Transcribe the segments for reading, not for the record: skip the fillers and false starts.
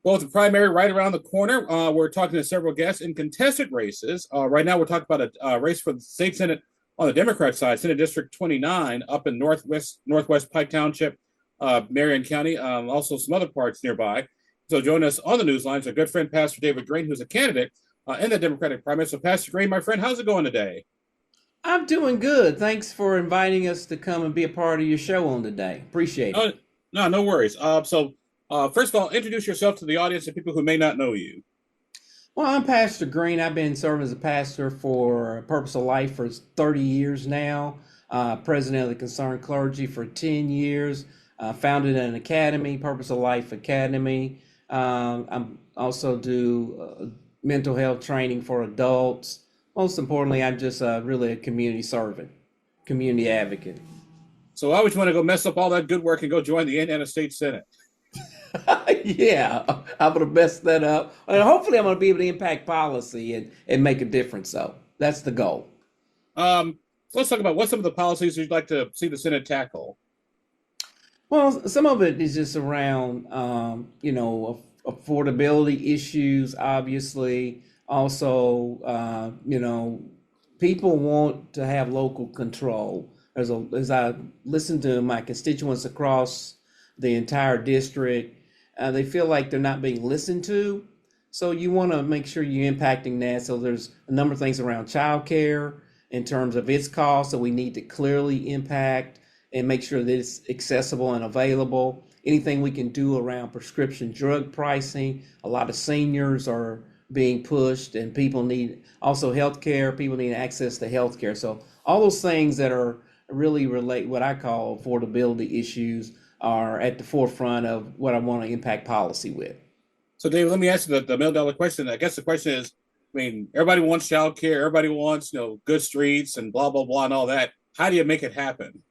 Well, with the primary right around the corner, we're talking to several guests in contested races. Right now, we're talking about a race for the state senate on the Democrat side, Senate District 29, up in Northwest Pike Township, Marion County, also some other parts nearby. So, join us on the news lines, our good friend Pastor David Greene, who's a candidate in the Democratic primary. So, Pastor Greene, my friend, how's it going today? I'm doing good. Thanks for inviting us to come and be a part of your show on today. Appreciate it. Oh, no worries. First of all, introduce yourself to the audience and people who may not know you. Well, I'm Pastor Greene. I've been serving as a pastor for Purpose of Life for 30 years now. President of the Concerned Clergy for 10 years. Founded an academy, Purpose of Life Academy. I'm also do mental health training for adults. Most importantly, I'm just really a community servant, community advocate. So, why would you want to go mess up all that good work and go join the Indiana State Senate? Yeah, I'm gonna mess that up. And hopefully I'm gonna be able to impact policy and make a difference. So that's the goal. So let's talk about what some of the policies you'd like to see the Senate tackle. Well, some of it is just around, affordability issues, obviously. Also, people want to have local control. As I listen to my constituents across the entire district, they feel like they're not being listened to. So you want to make sure you're impacting that. So there's a number of things around childcare in terms of its cost. So we need to clearly impact and make sure that it's accessible and available. Anything we can do around prescription drug pricing. A lot of seniors are being pushed, and people need also health care. People need access to health care. So all those things that are really relate what I call affordability issues are at the forefront of what I want to impact policy with. So, Dave, let me ask you the million dollar question. I guess the question is, I mean, everybody wants child care, everybody wants, good streets and blah, blah, blah, and all that. How do you make it happen?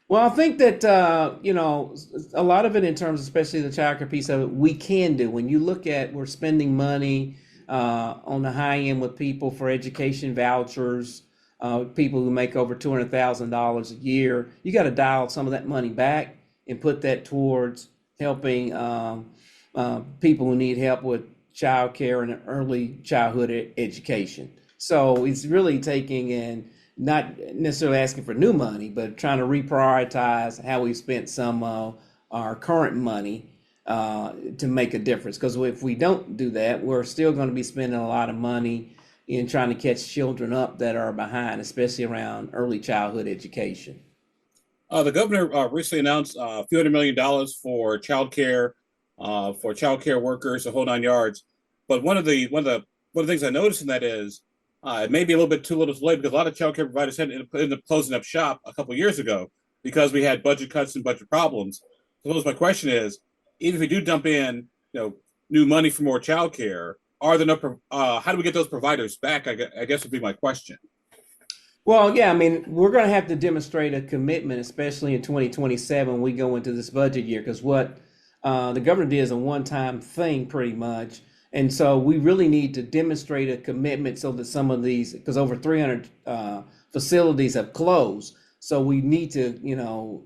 Well, I think that a lot of it in terms, especially the childcare piece of it, we can do. When you look at we're spending money on the high end with people for education vouchers, people who make over $200,000 a year, you got to dial some of that money back and put that towards helping people who need help with childcare and early childhood education. So it's really taking and not necessarily asking for new money, but trying to reprioritize how we've spent some of our current money to make a difference. Because if we don't do that, we're still going to be spending a lot of money in trying to catch children up that are behind, especially around early childhood education. The governor recently announced a few $100 million for child care workers, the whole 9 yards. But one of the things I noticed in that is it may be a little bit too little too late because a lot of child care providers ended up closing up shop a couple of years ago because we had budget cuts and budget problems. So my question is, even if we do dump in, new money for more child care, are there no, how do we get those providers back? I guess would be my question. Well, yeah, I mean, we're going to have to demonstrate a commitment, especially in 2027 when we go into this budget year, because what the governor did is a one-time thing pretty much. And so we really need to demonstrate a commitment so that some of these, because over 300 facilities have closed. So we need to,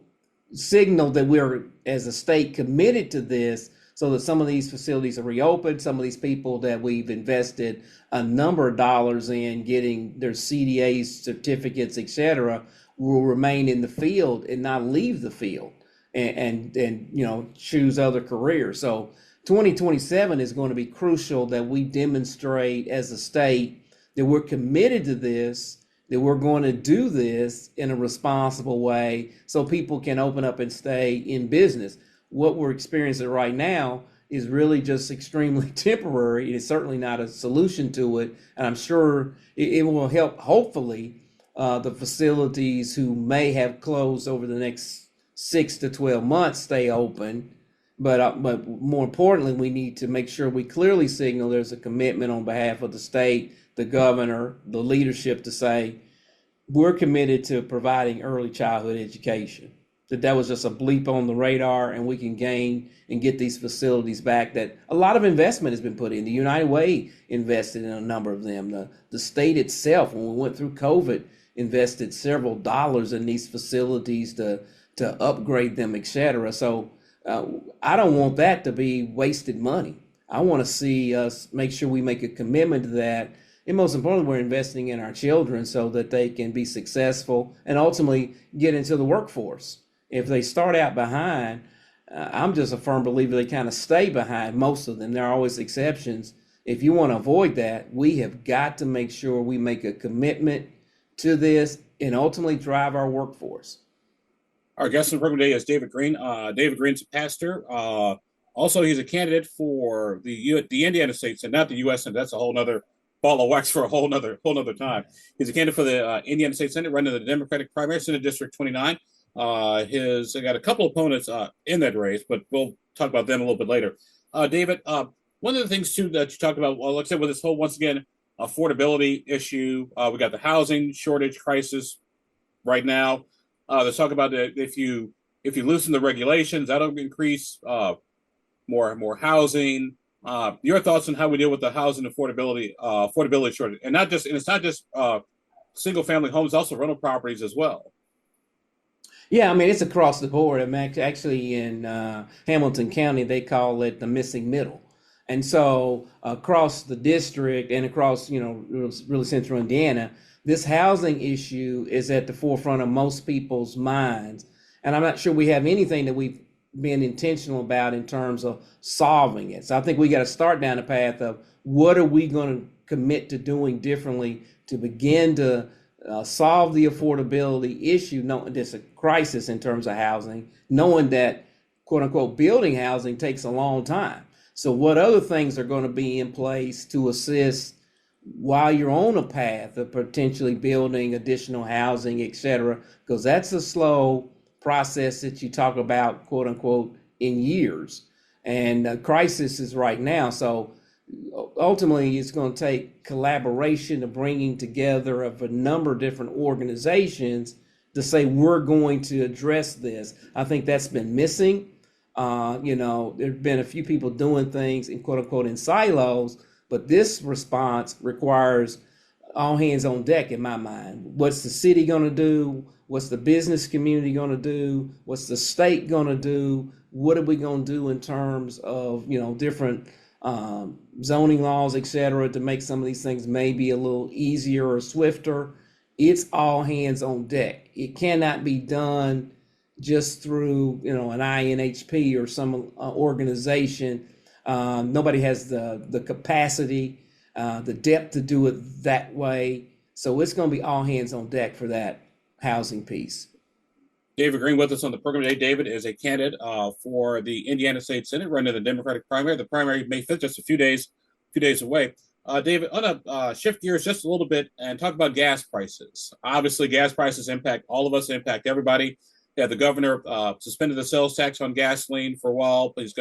signal that we're, as a state, committed to this so that some of these facilities are reopened. Some of these people that we've invested a number of dollars in getting their CDAs, certificates, et cetera, will remain in the field and not leave the field and choose other careers. So 2027 is going to be crucial that we demonstrate as a state that we're committed to this, that we're going to do this in a responsible way so people can open up and stay in business. What we're experiencing right now is really just extremely temporary. It's certainly not a solution to it. And I'm sure it will help, hopefully, the facilities who may have closed over the next 6 to 12 months stay open. But more importantly, we need to make sure we clearly signal there's a commitment on behalf of the state, the governor, the leadership to say, we're committed to providing early childhood education. That was just a bleep on the radar, and we can gain and get these facilities back that a lot of investment has been put in. The United Way invested in a number of them. The state itself, when we went through COVID, invested several dollars in these facilities to upgrade them, et cetera. So Uh, I don't want that to be wasted money. I want to see us make sure we make a commitment to that. And most importantly, we're investing in our children so that they can be successful and ultimately get into the workforce. If they start out behind, I'm just a firm believer they kind of stay behind, most of them. There are always exceptions. If you want to avoid that, we have got to make sure we make a commitment to this and ultimately drive our workforce. Our guest on the program today is David Greene. David Greene's a pastor. Also, he's a candidate for the Indiana State Senate, not the U.S. Senate. That's a whole other ball of wax for a whole other time. He's a candidate for the Indiana State Senate, running the Democratic primary, Senate District 29. I got a couple opponents in that race, but we'll talk about them a little bit later. David, one of the things too that you talked about, well, like I said, with this whole once again affordability issue, we got the housing shortage crisis right now. Let's talk about if you loosen the regulations, that'll increase more housing. Your thoughts on how we deal with the housing affordability shortage, and it's not just single family homes, also rental properties as well. Yeah, I mean, it's across the board. I mean, actually, in Hamilton County, they call it the missing middle. And so across the district and across, really central Indiana, this housing issue is at the forefront of most people's minds. And I'm not sure we have anything that we've been intentional about in terms of solving it. So I think we got to start down the path of what are we going to commit to doing differently to begin to solve the affordability issue, knowing there's a crisis in terms of housing, knowing that quote unquote building housing takes a long time. So what other things are going to be in place to assist while you're on a path of potentially building additional housing, et cetera, because that's a slow process that you talk about, quote unquote, in years. And crisis is right now. So ultimately, it's going to take collaboration of bringing together of a number of different organizations to say we're going to address this. I think that's been missing. There've been a few people doing things in quote unquote in silos, but this response requires all hands on deck in my mind. What's the city going to do? What's the business community going to do? What's the state going to do? What are we going to do in terms of, different zoning laws, et cetera, to make some of these things maybe a little easier or swifter? It's all hands on deck. It cannot be done just through, an INHP or some organization. Nobody has the capacity, the depth to do it that way. So it's going to be all hands on deck for that housing piece. David Greene with us on the program today. David is a candidate for the Indiana State Senate, running the Democratic primary. The primary May 5th, just a few days away. David, I want to shift gears just a little bit and talk about gas prices. Obviously, gas prices impact all of us, impact everybody. Yeah, the governor suspended the sales tax on gasoline for a while, but he's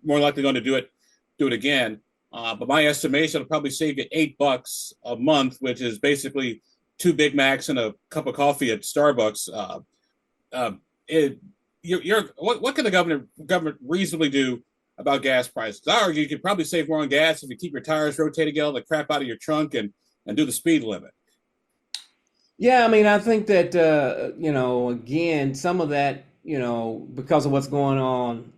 more likely going to do it again. But my estimation, it'll probably save you $8 a month, which is basically 2 Big Macs and a cup of coffee at Starbucks. What can the government reasonably do about gas prices? I argue you could probably save more on gas if you keep your tires rotated, get all the crap out of your trunk, and do the speed limit. Yeah, I mean, I think that, again, some of that, because of what's going on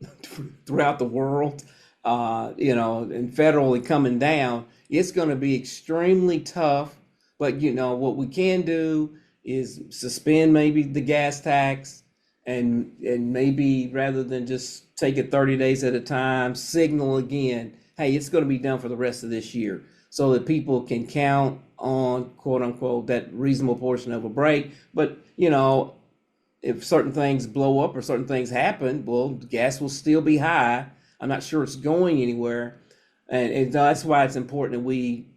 throughout the world, and federally coming down, it's going to be extremely tough. But, what we can do is suspend maybe the gas tax and maybe rather than just take it 30 days at a time, signal again, hey, it's going to be done for the rest of this year so that people can count on, quote unquote, that reasonable portion of a break. But, if certain things blow up or certain things happen, well, gas will still be high. I'm not sure it's going anywhere. And that's why it's important that we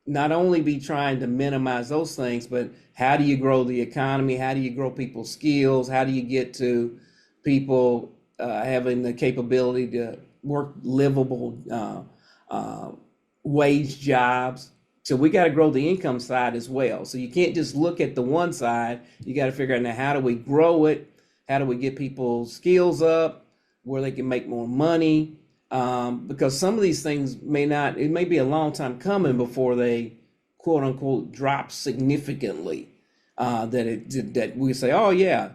not only be trying to minimize those things, but how do you grow the economy? How do you grow people's skills? How do you get to people having the capability to work livable wage jobs? So we got to grow the income side as well. So you can't just look at the one side. You got to figure out now, how do we grow it? How do we get people's skills up where they can make more money? Because some of these things it may be a long time coming before they quote unquote drop significantly. That we say, oh yeah,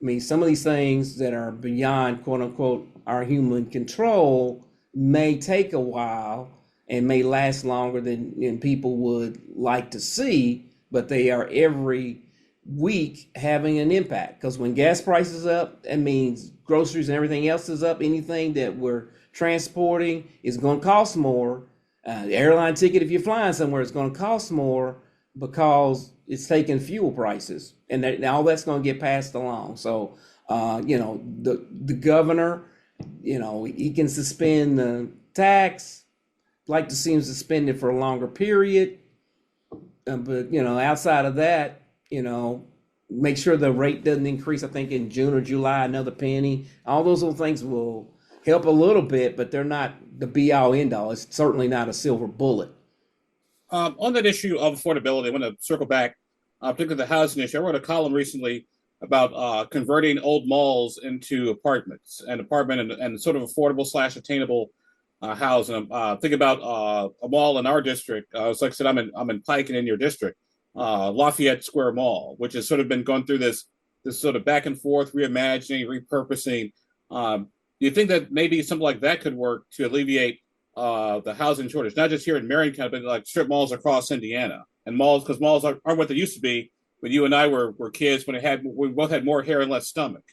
mean, some of these things that are beyond quote unquote our human control may take a while and may last longer than people would like to see, but they are every week having an impact. Because when gas prices up, that means groceries and everything else is up. Anything that we're transporting is going to cost more. The airline ticket, if you're flying somewhere, is going to cost more because it's taking fuel prices, and all that's going to get passed along. So, the governor, he can suspend the tax, like to see him suspended for a longer period. But outside of that, make sure the rate doesn't increase. I think in June or July, another penny. All those little things will help a little bit, but they're not the be all end all. It's certainly not a silver bullet. On that issue of affordability, I want to circle back, particularly the housing issue. I wrote a column recently about converting old malls into apartments and sort of affordable / attainable housing. I'm thinking about a mall in our district. Like I said, I'm in Pike and in your district, Lafayette Square Mall, which has sort of been going through this sort of back and forth reimagining, repurposing. Do you think that maybe something like that could work to alleviate the housing shortage, not just here in Marion County, but like strip malls across Indiana, and because malls aren't what they used to be when you and I were kids, when we both had more hair and less stomach.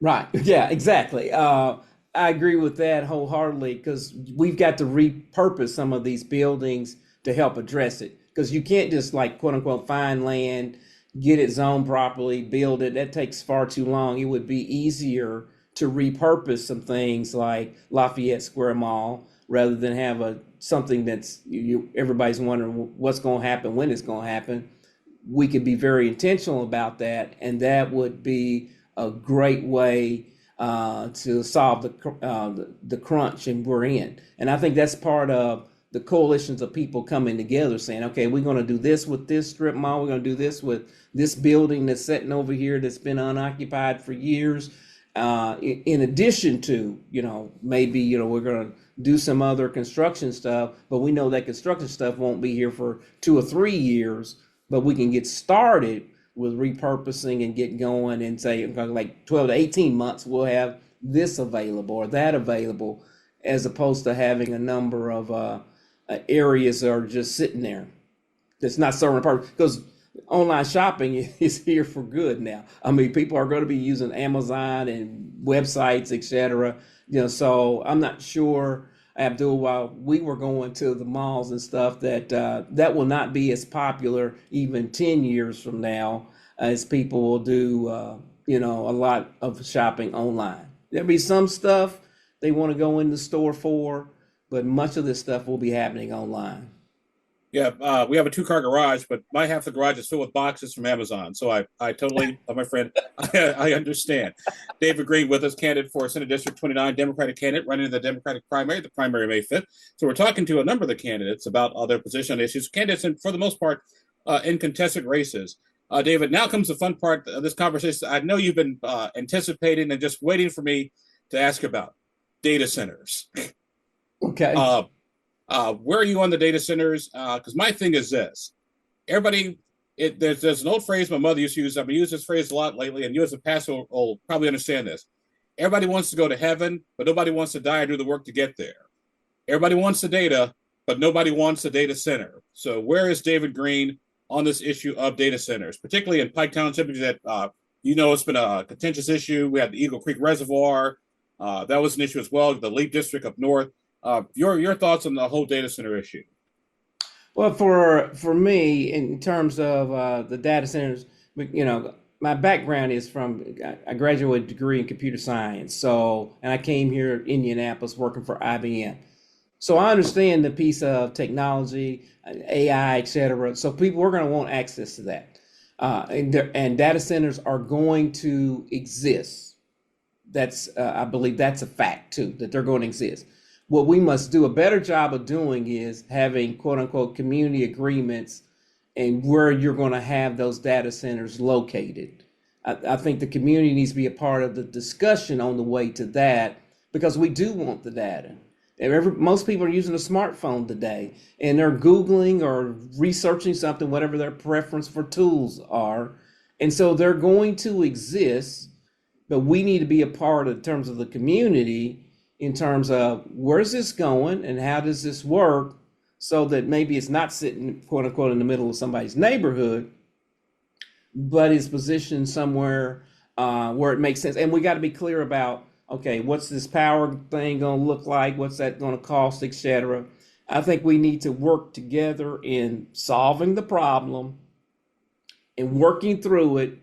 Right. Yeah, exactly. I agree with that wholeheartedly, because we've got to repurpose some of these buildings to help address it. Because you can't just like quote unquote find land, get it zoned properly, build it. That takes far too long. It would be easier to repurpose some things like Lafayette Square Mall, rather than have something that's everybody's wondering what's going to happen, when it's going to happen. We could be very intentional about that, and that would be a great way to solve the crunch and we're in. And I think that's part of the coalitions of people coming together saying, okay, we're going to do this with this strip mall. We're going to do this with this building that's sitting over here that's been unoccupied for years. In addition to, maybe, we're going to do some other construction stuff, but we know that construction stuff won't be here for 2 or 3 years, but we can get started with repurposing and get going and say like 12 to 18 months, we'll have this available or that available, as opposed to having a number of areas that are just sitting there that's not serving a purpose. Because online shopping is here for good now. I mean, people are going to be using Amazon and websites, etc. So I'm not sure, Abdul, while we were going to the malls and stuff, that will not be as popular even 10 years from now, as people will do, a lot of shopping online. There'll be some stuff they want to go in the store for, but much of this stuff will be happening online. Yeah, we have a 2-car garage, but my half of the garage is filled with boxes from Amazon. So I totally, my friend, I understand. David Greene with us, candidate for Senate District 29, Democratic candidate running the Democratic primary, the primary May 5th. So we're talking to a number of the candidates about their position on issues. Candidates, for the most part, in contested races. David, now comes the fun part of this conversation. I know you've been anticipating and just waiting for me to ask about data centers. Okay. Where are you on the data centers? Because my thing is this: everybody, there's an old phrase my mother used to use. I've been using this phrase a lot lately, and you as a pastor will probably understand this. Everybody wants to go to heaven, but nobody wants to die or do the work to get there. Everybody wants the data, but nobody wants the data center. So where is David Greene on this issue of data centers, particularly in Pike Township? That it's been a contentious issue. We had the Eagle Creek Reservoir. That was an issue as well. The Leap District up north. Your thoughts on the whole data center issue? Well, for me, in terms of the data centers, my background is I graduated degree in computer science. And I came here to Indianapolis working for IBM. So I understand the piece of technology, AI, et cetera. So we're going to want access to that. And data centers are going to exist. I believe that's a fact too, that they're going to exist. What we must do a better job of doing is having quote unquote community agreements and where you're going to have those data centers located. I think the community needs to be a part of the discussion on the way to that, because we do want the data. Most people are using a smartphone today, and they're Googling or researching something, whatever their preference for tools are. And so they're going to exist, but we need to be a part of in terms of the community, in terms of where's this going and how does this work, so that maybe it's not sitting quote unquote in the middle of somebody's neighborhood, but is positioned somewhere where it makes sense. And we got to be clear about, okay, what's this power thing going to look like? What's that going to cost, et cetera. I think we need to work together in solving the problem and working through it,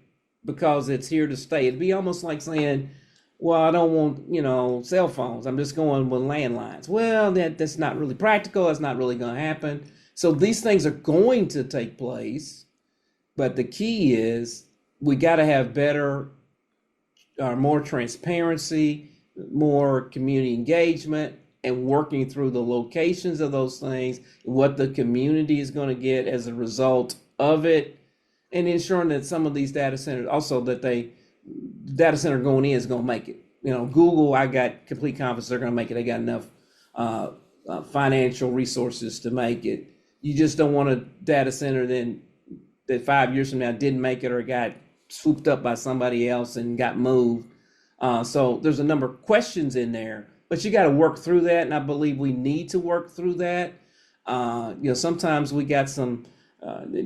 because it's here to stay. It'd be almost like saying, well, I don't want, cell phones. I'm just going with landlines. Well, that's not really practical. That's not really going to happen. So these things are going to take place. But the key is we got to have better, more transparency, more community engagement, and working through the locations of those things, what the community is going to get as a result of it, and ensuring that some of these data centers also that data center going in is going to make it. Google, I got complete confidence they're going to make it. They got enough financial resources to make it. You just don't want a data center then that 5 years from now didn't make it or got swooped up by somebody else and got moved. So there's a number of questions in there, but you got to work through that, and I believe we need to work through that. Sometimes we got some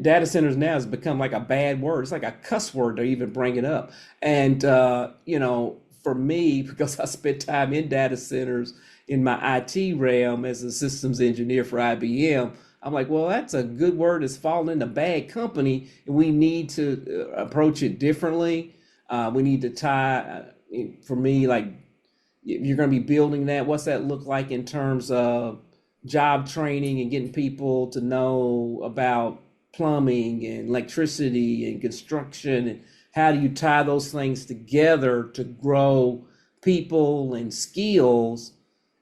data centers now has become like a bad word. It's like a cuss word to even bring it up. And for me, because I spent time in data centers in my IT realm as a systems engineer for IBM, I'm like, well, that's a good word. It's fallen into bad company, and we need to approach it differently. We need to tie, for me, like, if you're going to be building that, what's that look like in terms of job training and getting people to know about plumbing and electricity and construction, and how do you tie those things together to grow people and skills,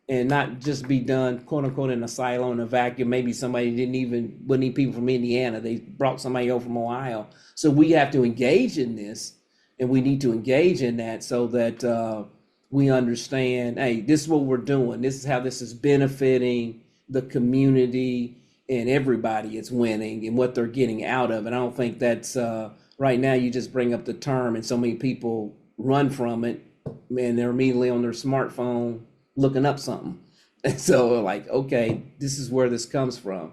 and not just be done quote unquote in a silo, in a vacuum. Maybe somebody wouldn't need people from Indiana. They brought somebody over from Ohio. So we have to engage in this, and we need to engage in that so that we understand, hey, this is what we're doing. This is how this is benefiting the community, and everybody is winning and what they're getting out of it. I don't think that's right now. You just bring up the term and so many people run from it, and they're immediately on their smartphone looking up something. And so like, okay, this is where this comes from.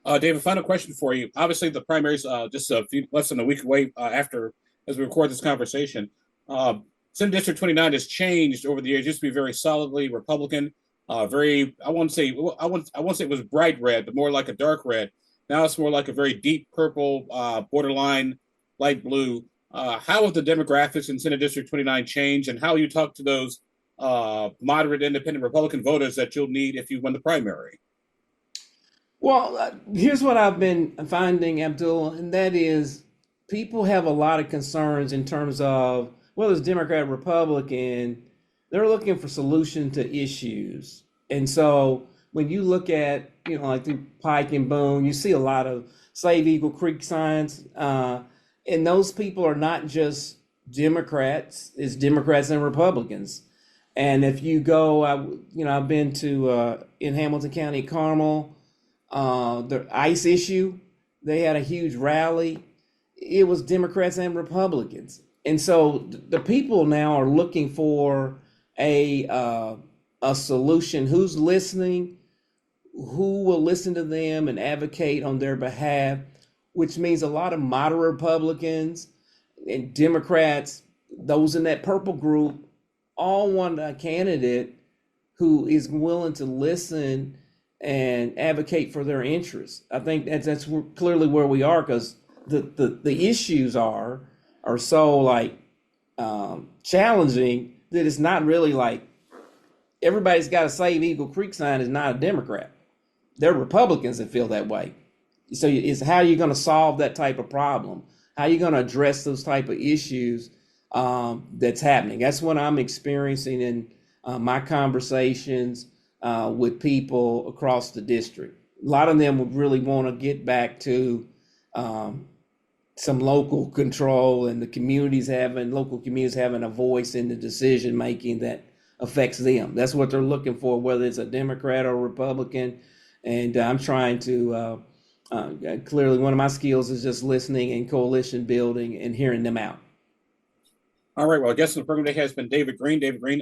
David, final question for you. Obviously, the primaries just less than a week away after as we record this conversation. Senate District 29 has changed over the years. It used to be very solidly Republican. I won't say it was bright red, but more like a dark red. Now it's more like a very deep purple, borderline light blue. How have the demographics in Senate District 29 changed, and how will you talk to those moderate independent Republican voters that you'll need if you win the primary? Well, here's what I've been finding, Abdul, and that is people have a lot of concerns in terms of whether it's Democrat or Republican. They're looking for solution to issues. And so when you look at, like through Pike and Boone, you see a lot of Save Eagle Creek signs. And those people are not just Democrats, it's Democrats and Republicans. And if you go, I've been to in Hamilton County, Carmel, the ICE issue, they had a huge rally. It was Democrats and Republicans. And so the people now are looking for a solution. Who's listening? Who will listen to them and advocate on their behalf? Which means a lot of moderate Republicans and Democrats, those in that purple group, all want a candidate who is willing to listen and advocate for their interests. I think that's clearly where we are, because the issues are so like challenging that it's not really like everybody's got a Save Eagle Creek sign is not a Democrat. They're Republicans that feel that way. So it's how you're going to solve that type of problem. How are you going to address those type of issues that's happening? That's what I'm experiencing in my conversations with people across the district. A lot of them would really want to get back to some local control, and local communities having a voice in the decision making that affects them. That's what they're looking for, whether it's a Democrat or Republican. And I'm trying to clearly, one of my skills is just listening and coalition building and hearing them out. All right. Well, our guest on the program today has been David Greene. David Greene,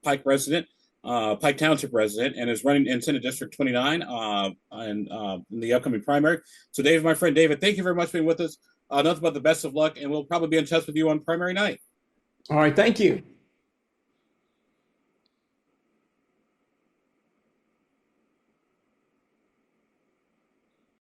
Pike resident, Pike Township resident, and is running in Senate District 29 in the upcoming primary. So, David, my friend David, thank you very much for being with us. Nothing but the best of luck, and we'll probably be in touch with you on primary night. All right, thank you.